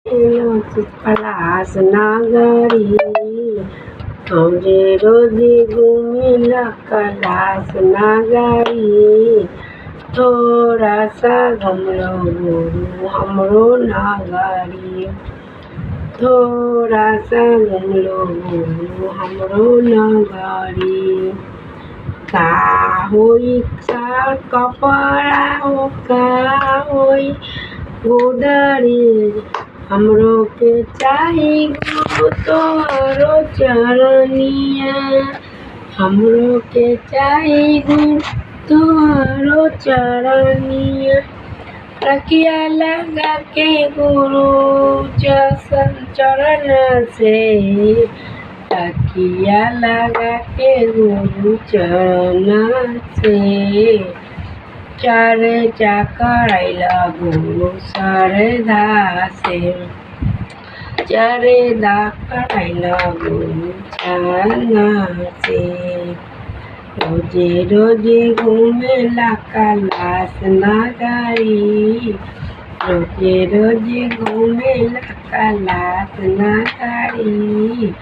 पलास नागरी हमरे रोजी घूमिला कैलाश नागरी। थोड़ा सा घुमलो गुरु हमरो नागरी। थोड़ा सा घुमलो गुरु हमरो नागरी। का होई सार कपड़ा हो का होई गोदरेज हमरो के चाही गुरु तोहरो चरनिया। हमरो के चाही गुरु तोहरो चरनिया। तकिया लगा के गुरु चरण से तकिया लगा के गुरु चरण से चर्चा करैला गुरु श्रद्धा से। चर्चा करैला गुरु चरण से। रोजे रोजे घूमेला कैलाश नागरी। रोजे रोजे घूमेला कैलाश नागरी।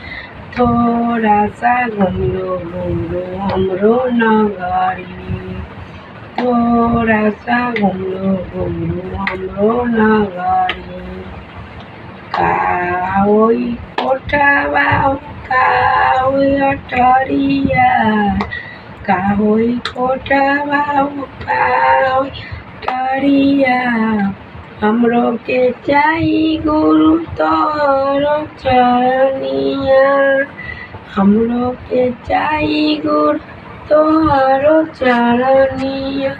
थोड़ा सा घुमलो गुरु हमरो नागरी। थोड़ा सा घुमलो गुरु हमरो नागरी। का होई कोठवा का होई अटरिया। का होई कोठवा का होई अटरिया। हमरो के चाही गुरु तोहरो चरनिया। हमरो के चाही गुरु तोहरो चरनिया।